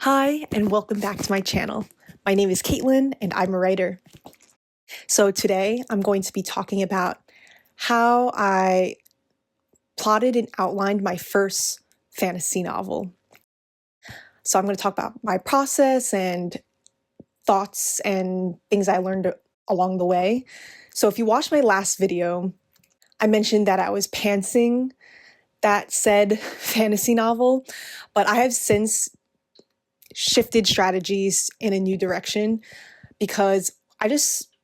Hi, and welcome back to my channel. My name is Caitlin, and I'm a writer. So today I'm going to be talking about how I plotted and outlined my first fantasy novel. So I'm going to talk about my process and thoughts and things I learned along the way. So if you watched my last video, I mentioned that I was pantsing that said fantasy novel, but I have since shifted strategies in a new direction because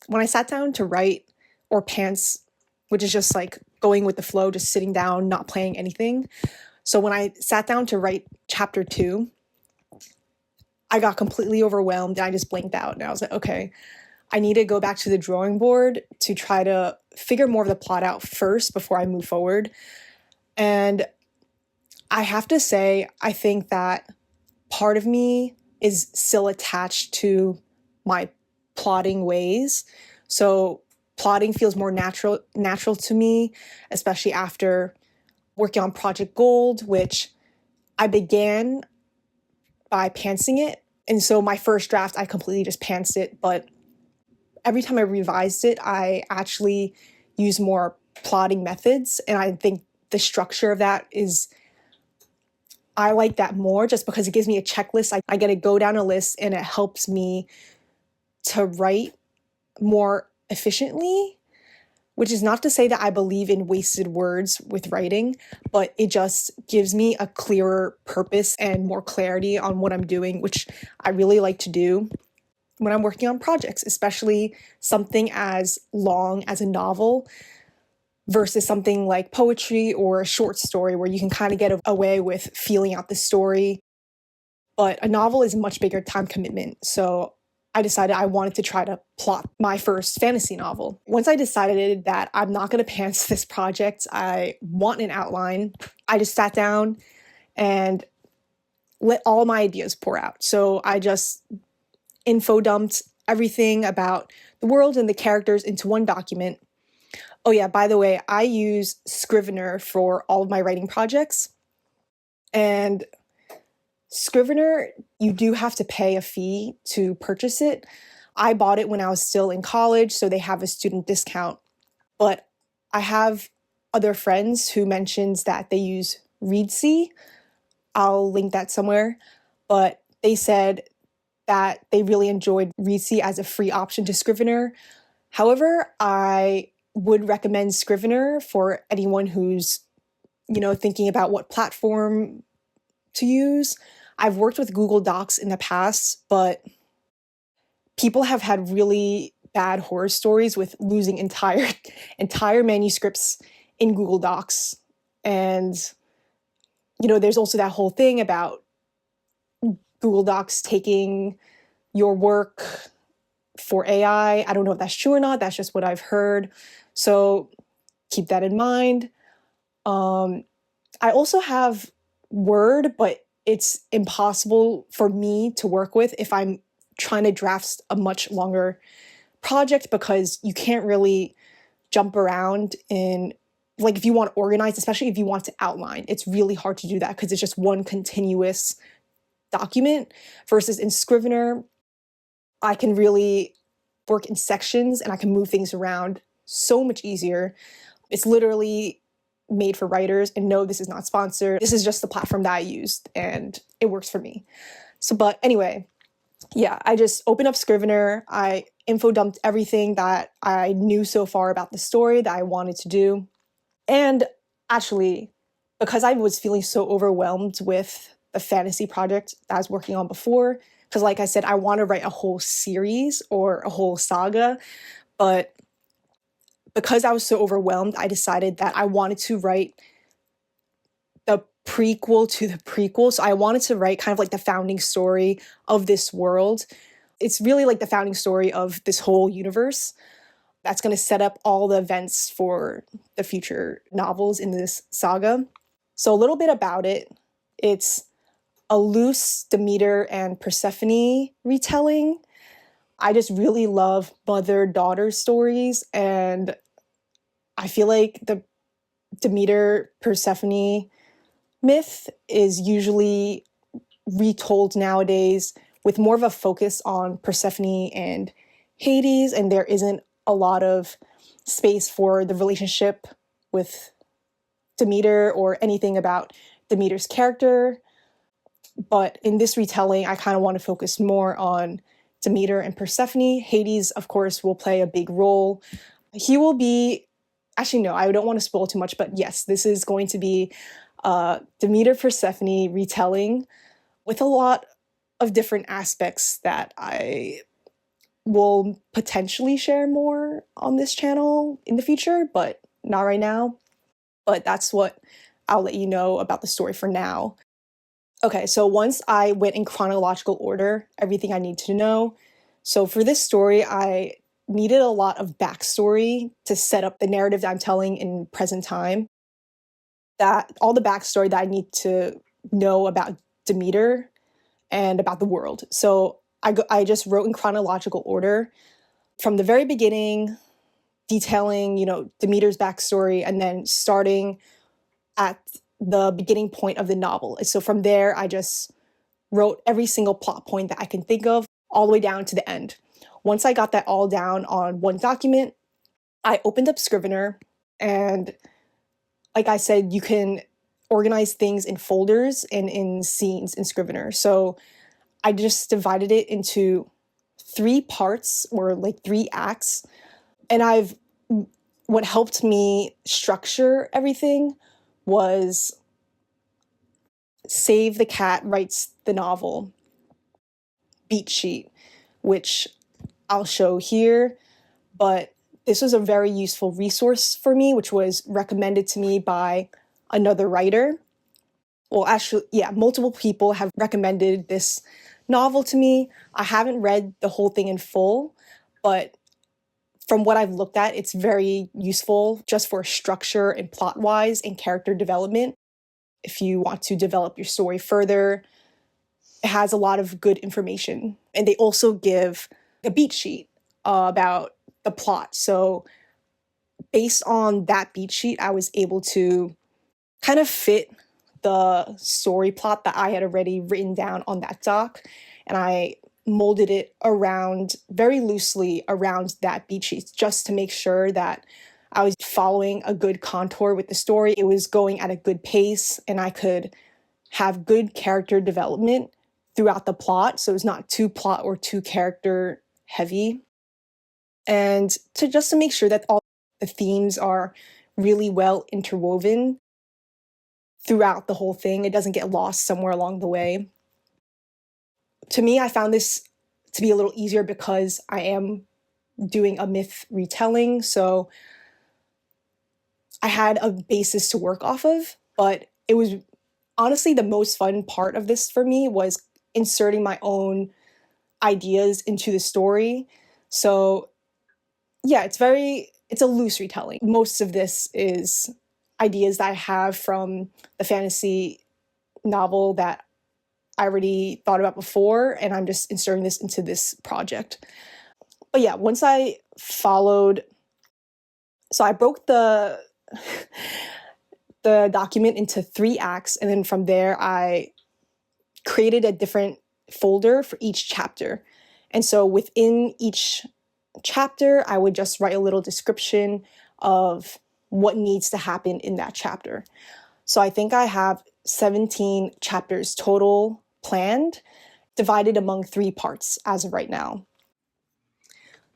when I sat down to write or pants, which is just like going with the flow, just sitting down, not playing anything. So when I sat down to write chapter 2, I got completely overwhelmed and I just blanked out. And I was like, okay, I need to go back to the drawing board to try to figure more of the plot out first before I move forward. And I have to say, I think that part of me is still attached to my plotting ways. So plotting feels more natural to me, especially after working on Project Gold, which I began by pantsing it. And so my first draft, I completely just pantsed it. But every time I revised it, I actually used more plotting methods. And I think the structure of that I like that more just because it gives me a checklist. I get to go down a list and it helps me to write more efficiently, which is not to say that I believe in wasted words with writing, but it just gives me a clearer purpose and more clarity on what I'm doing, which I really like to do when I'm working on projects, especially something as long as a novel versus something like poetry or a short story where you can kind of get away with feeling out the story. But a novel is a much bigger time commitment. So I decided I wanted to try to plot my first fantasy novel. Once I decided that I'm not going to pants this project, I want an outline, I just sat down and let all my ideas pour out. So I just info dumped everything about the world and the characters into one document. Oh yeah, by the way, I use Scrivener for all of my writing projects. And Scrivener, you do have to pay a fee to purchase it. I bought it when I was still in college, so they have a student discount. But I have other friends who mentions that they use Reedsy. I'll link that somewhere. But they said that they really enjoyed Reedsy as a free option to Scrivener. However, I would recommend Scrivener for anyone who's, thinking about what platform to use. I've worked with Google Docs in the past, but people have had really bad horror stories with losing entire manuscripts in Google Docs. And, there's also that whole thing about Google Docs taking your work for AI. I don't know if that's true or not. That's just what I've heard. So keep that in mind. I also have Word, but it's impossible for me to work with if I'm trying to draft a much longer project because you can't really jump around in, like if you want to organize, especially if you want to outline, it's really hard to do that because it's just one continuous document versus in Scrivener, I can really work in sections and I can move things around so much easier. It's literally made for writers, and no, this is not sponsored. This is just the platform that I used and it works for me. But anyway, yeah, I just opened up Scrivener. I info dumped everything that I knew so far about the story that I wanted to do. And actually, because I was feeling so overwhelmed with the fantasy project that I was working on before, because like I said, I want to write a whole series or a whole saga, but because I was so overwhelmed, I decided that I wanted to write the prequel to the prequel. So I wanted to write kind of like the founding story of this world. It's really like the founding story of this whole universe that's going to set up all the events for the future novels in this saga. So a little bit about it. It's a loose Demeter and Persephone retelling. I just really love mother-daughter stories, and I feel like the Demeter Persephone myth is usually retold nowadays with more of a focus on Persephone and Hades, and there isn't a lot of space for the relationship with Demeter or anything about Demeter's character. But in this retelling, I kind of want to focus more on Demeter and Persephone. Hades, of course, will play a big role. He will be, actually, no, I don't want to spoil too much, but yes, this is going to be Demeter Persephone retelling with a lot of different aspects that I will potentially share more on this channel in the future, but not right now. But that's what I'll let you know about the story for now. Okay, so once I went in chronological order, everything I need to know. So for this story, I needed a lot of backstory to set up the narrative that I'm telling in present time. That all the backstory that I need to know about Demeter and about the world. So I just wrote in chronological order from the very beginning, detailing, Demeter's backstory, and then starting at the beginning point of the novel. So from there, I just wrote every single plot point that I can think of all the way down to the end. Once I got that all down on one document, I opened up Scrivener, and like I said, you can organize things in folders and in scenes in Scrivener. So I just divided it into 3 parts, or like 3 acts. And what helped me structure everything was Save the Cat Writes the Novel beat sheet, which I'll show here. But this was a very useful resource for me, which was recommended to me by another writer. Well, actually, yeah, multiple people have recommended this novel to me. I haven't read the whole thing in full, but from what I've looked at, it's very useful just for structure and plot-wise and character development. If you want to develop your story further, it has a lot of good information. And they also give a beat sheet about the plot. So based on that beat sheet, I was able to kind of fit the story plot that I had already written down on that doc, and I molded it around, very loosely around that beat sheet, just to make sure that I was following a good contour with the story. It was going at a good pace, and I could have good character development throughout the plot, so it's not too plot or too character heavy. And to make sure that all the themes are really well interwoven throughout the whole thing. It doesn't get lost somewhere along the way. To me, I found this to be a little easier because I am doing a myth retelling, so I had a basis to work off of. But it was honestly the most fun part of this for me was inserting my own ideas into the story. So yeah, it's a loose retelling. Most of this is ideas that I have from the fantasy novel that I already thought about before, and I'm just inserting this into this project. But yeah, once I broke the document into 3 acts, and then from there I created a different folder for each chapter. And so within each chapter, I would just write a little description of what needs to happen in that chapter. So I think I have 17 chapters total planned, divided among 3 parts as of right now.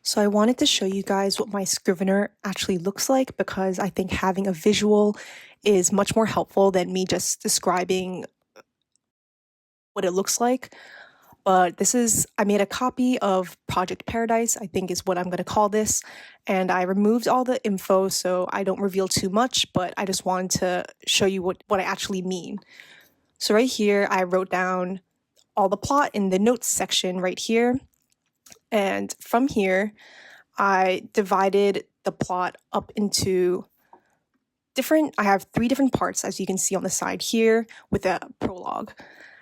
So I wanted to show you guys what my Scrivener actually looks like, because I think having a visual is much more helpful than me just describing what it looks like. But I made a copy of Project Paradise, I think is what I'm going to call this, and I removed all the info so I don't reveal too much, but I just wanted to show you what I actually mean. So right here, I wrote down all the plot in the notes section right here, and from here, I divided the plot up into I have 3 different parts, as you can see on the side here, with a prologue.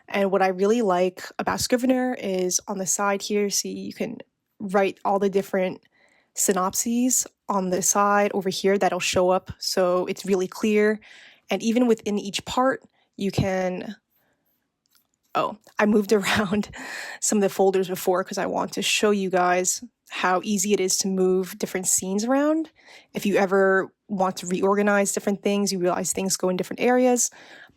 And what I really like about Scrivener is on the side here, see, you can write all the different synopses on the side over here that'll show up, so it's really clear. And even within each part, you can Oh, I moved around some of the folders before because I want to show you guys how easy it is to move different scenes around. If you ever want to reorganize different things, you realize things go in different areas.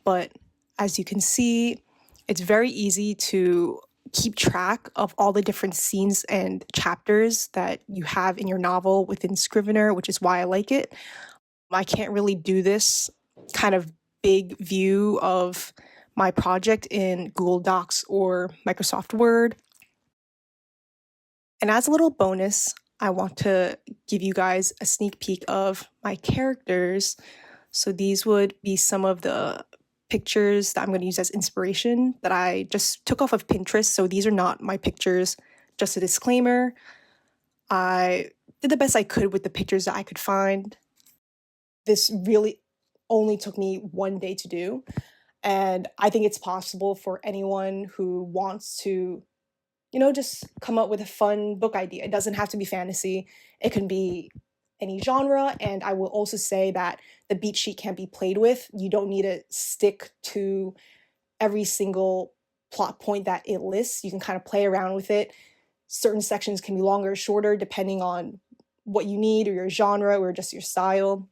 But as you can see, it's very easy to keep track of all the different scenes and chapters that you have in your novel within Scrivener, which is why I like it. I can't really do this kind of big view of my project in Google Docs or Microsoft Word. And as a little bonus, I want to give you guys a sneak peek of my characters. So these would be some of the pictures that I'm going to use as inspiration that I just took off of Pinterest. So these are not my pictures, just a disclaimer. I did the best I could with the pictures that I could find. This really only took me one day to do. And I think it's possible for anyone who wants to, just come up with a fun book idea. It doesn't have to be fantasy. It can be any genre. And I will also say that the beat sheet can be played with. You don't need to stick to every single plot point that it lists. You can kind of play around with it. Certain sections can be longer or shorter depending on what you need or your genre or just your style.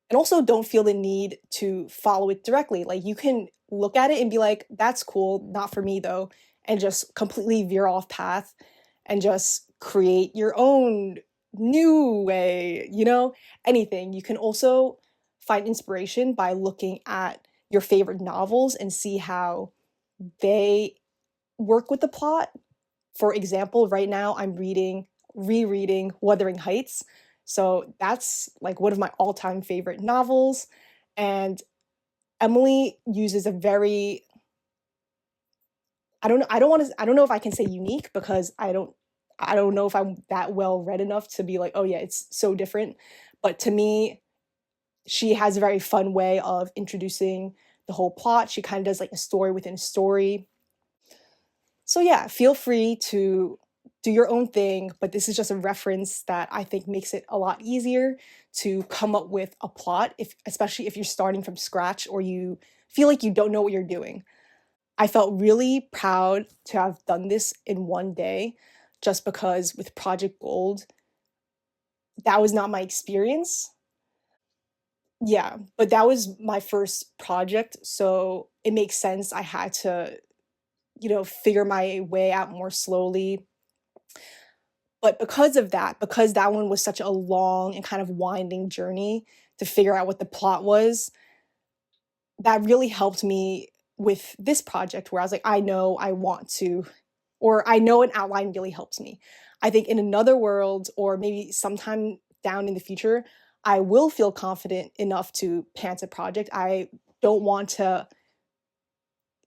And also don't feel the need to follow it directly. Like you can look at it and be like, that's cool, not for me though, and just completely veer off path and just create your own new way, anything. You can also find inspiration by looking at your favorite novels and see how they work with the plot. For example, right now I'm rereading Wuthering Heights. So that's like one of my all-time favorite novels. And Emily uses a very, I don't know if I can say unique because I don't know if I'm that well read enough to be like, oh yeah, it's so different. But to me, she has a very fun way of introducing the whole plot. She kind of does like a story within a story. So yeah, feel free to do your own thing, but this is just a reference that I think makes it a lot easier to come up with a plot, especially if you're starting from scratch or you feel like you don't know what you're doing. I felt really proud to have done this in one day just because with Project Gold, that was not my experience. Yeah, but that was my first project, so it makes sense I had to, figure my way out more slowly. But because that one was such a long and kind of winding journey to figure out what the plot was, that really helped me with this project where I was like, I know I want to, or I know an outline really helps me. I think in another world, or maybe sometime down in the future, I will feel confident enough to pants a project. I don't want to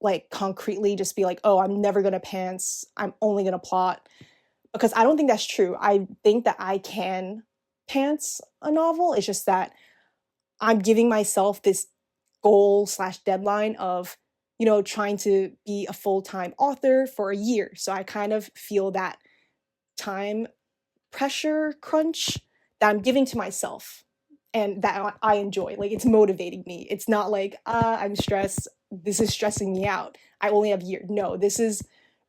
like concretely just be like, oh, I'm never gonna pants, I'm only gonna plot. Because I don't think that's true. I think that I can pants a novel. It's just that I'm giving myself this goal slash deadline of, trying to be a full-time author for a year. So I kind of feel that time pressure crunch that I'm giving to myself and that I enjoy. Like it's motivating me. It's not like, I'm stressed. This is stressing me out. I only have a year. No, this is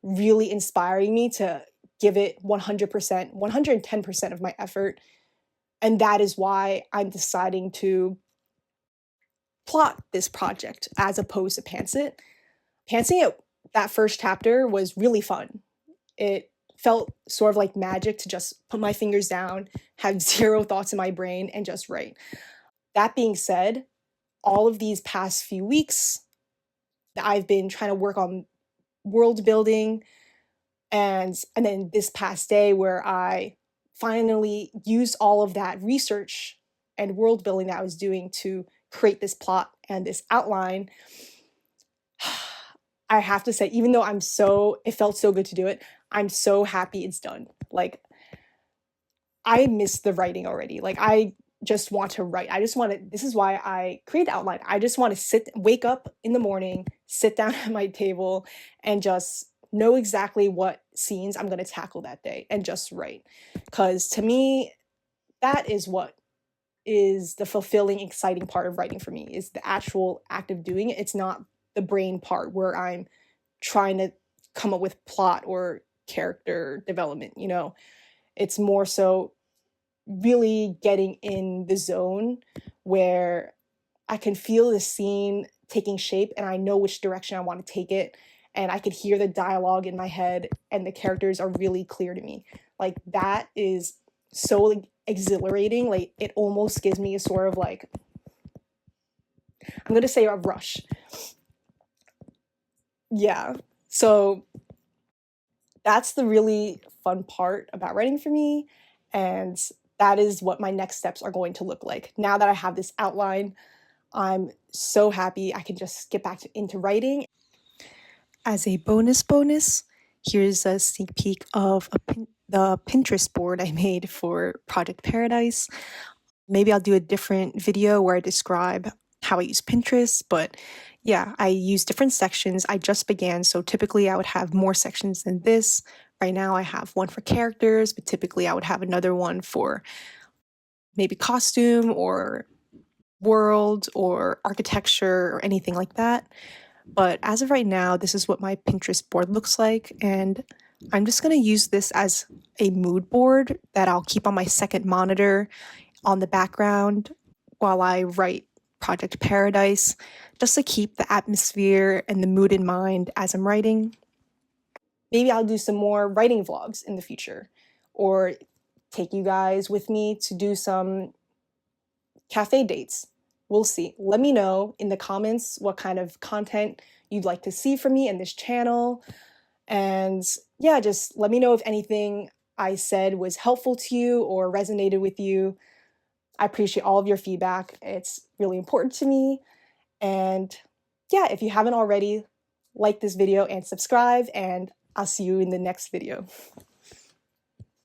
really inspiring me to give it 100%, 110% of my effort. And that is why I'm deciding to plot this project as opposed to pants it. Pantsing it, that first chapter was really fun. It felt sort of like magic to just put my fingers down, have zero thoughts in my brain, and just write. That being said, all of these past few weeks, I've been trying to work on world building, and then this past day where I finally used all of that research and world building that I was doing to create this plot and this outline. I have to say, even though it felt so good to do it, I'm so happy it's done. Like, I miss the writing already. Like, I just want to write. This is why I create the outline. I just want to wake up in the morning, sit down at my table, and just know exactly what scenes I'm going to tackle that day and just write. Because to me, that is what is the fulfilling, exciting part of writing for me, is the actual act of doing it. It's not the brain part where I'm trying to come up with plot or character development, you know. It's more so really getting in the zone where I can feel the scene taking shape and I know which direction I want to take it, and I could hear the dialogue in my head and the characters are really clear to me. Like, that is so like exhilarating. Like, it almost gives me a sort of like, I'm gonna say a rush. Yeah. So that's the really fun part about writing for me, and that is what my next steps are going to look like. Now that I have this outline, I'm so happy I can just get back into writing. As a bonus, here's a sneak peek of the Pinterest board I made for Project Paradise. Maybe I'll do a different video where I describe how I use Pinterest, but yeah, I use different sections. I just began, so typically I would have more sections than this. Right now I have one for characters, but typically I would have another one for maybe costume or world or architecture or anything like that. But as of right now, this is what my Pinterest board looks like, and I'm just going to use this as a mood board that I'll keep on my second monitor on the background while I write Project Paradise, just to keep the atmosphere and the mood in mind as I'm writing. Maybe I'll do some more writing vlogs in the future, or take you guys with me to do some cafe dates. We'll see. Let me know in the comments what kind of content you'd like to see from me in this channel. And yeah, just let me know if anything I said was helpful to you or resonated with you. I appreciate all of your feedback. It's really important to me. And yeah, if you haven't already, like this video and subscribe, and I'll see you in the next video.